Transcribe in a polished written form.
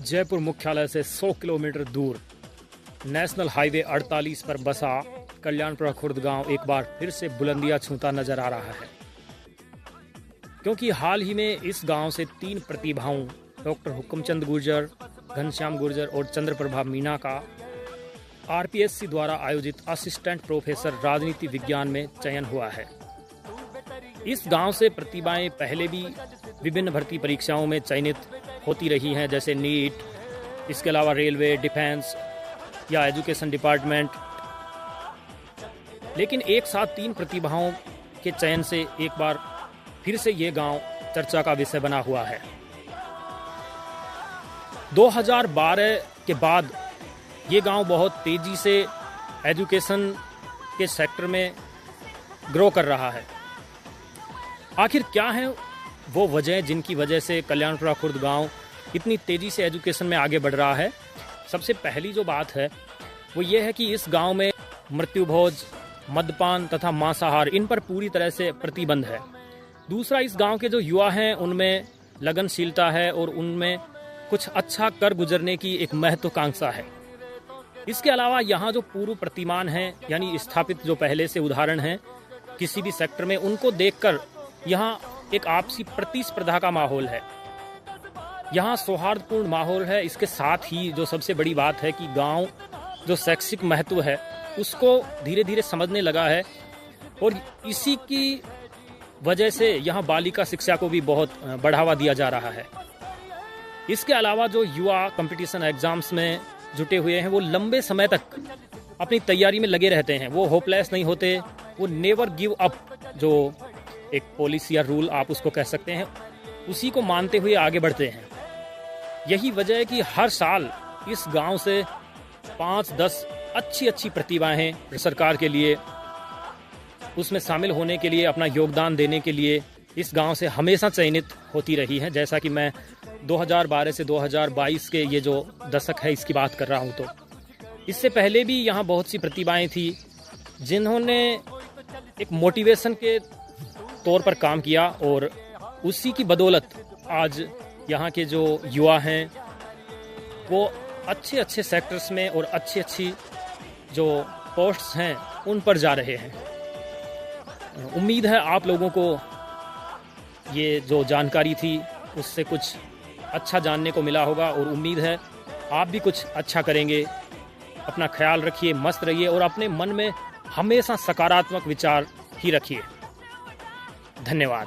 जयपुर मुख्यालय से 100 किलोमीटर दूर नेशनल हाईवे 48 पर बसा कल्याणपुरा खुर्द गांव एक बार फिर से बुलंदियां छूता नजर आ रहा है, क्योंकि हाल ही में इस गांव से 3 प्रतिभाओं डॉक्टर हुक्मचंद गुर्जर, घनश्याम गुर्जर और चंद्रप्रभा मीना का आरपीएससी द्वारा आयोजित असिस्टेंट प्रोफेसर राजनीति विज्ञान में चयन हुआ है। इस गांव से प्रतिभाएं पहले भी विभिन्न भर्ती परीक्षाओं में चयनित होती रही हैं, जैसे नीट, इसके अलावा रेलवे, डिफेंस या एजुकेशन डिपार्टमेंट। लेकिन एक साथ 3 प्रतिभाओं के चयन से एक बार फिर से ये गांव चर्चा का विषय बना हुआ है। 2012 के बाद ये गांव बहुत तेजी से एजुकेशन के सेक्टर में ग्रो कर रहा है। आखिर क्या है वो वजह जिनकी वजह से कल्याणपुरा खुर्द गांव इतनी तेजी से एजुकेशन में आगे बढ़ रहा है? सबसे पहली जो बात है वो ये है कि इस गांव में मृत्युभोज, मद्यपान तथा मांसाहार इन पर पूरी तरह से प्रतिबंध है। दूसरा, इस गांव के जो युवा हैं उनमें लगनशीलता है और उनमें कुछ अच्छा कर गुजरने की एक महत्वाकांक्षा है। इसके अलावा यहाँ जो पूर्व प्रतिमान हैं, यानी स्थापित जो पहले से उदाहरण हैं किसी भी सेक्टर में, उनको देखकर यहाँ एक आपसी प्रतिस्पर्धा का माहौल है। यहाँ सौहार्दपूर्ण माहौल है। इसके साथ ही जो सबसे बड़ी बात है कि गांव जो शैक्षिक महत्व है उसको धीरे धीरे समझने लगा है और इसी की वजह से यहाँ बालिका शिक्षा को भी बहुत बढ़ावा दिया जा रहा है। इसके अलावा जो युवा कंपटीशन एग्जाम्स में जुटे हुए हैं वो लंबे समय तक अपनी तैयारी में लगे रहते हैं। वो होपलेस नहीं होते, वो नेवर गिव अप, जो एक पॉलिसी या रूल आप उसको कह सकते हैं, उसी को मानते हुए आगे बढ़ते हैं। यही वजह है कि हर साल इस गांव से 5-10 अच्छी प्रतिभाएं सरकार के लिए उसमें शामिल होने के लिए, अपना योगदान देने के लिए इस गांव से हमेशा चयनित होती रही हैं। जैसा कि मैं 2012 से 2022 के ये जो दशक है इसकी बात कर रहा हूं, तो इससे पहले भी यहाँ बहुत सी प्रतिभाएं थी जिन्होंने एक मोटिवेशन के तौर पर काम किया और उसी की बदौलत आज यहाँ के जो युवा हैं वो अच्छे सेक्टर्स में और अच्छी जो पोस्ट्स हैं उन पर जा रहे हैं। उम्मीद है आप लोगों को ये जो जानकारी थी उससे कुछ अच्छा जानने को मिला होगा और उम्मीद है आप भी कुछ अच्छा करेंगे। अपना ख्याल रखिए, मस्त रहिए और अपने मन में हमेशा सकारात्मक विचार ही रखिए। धन्यवाद।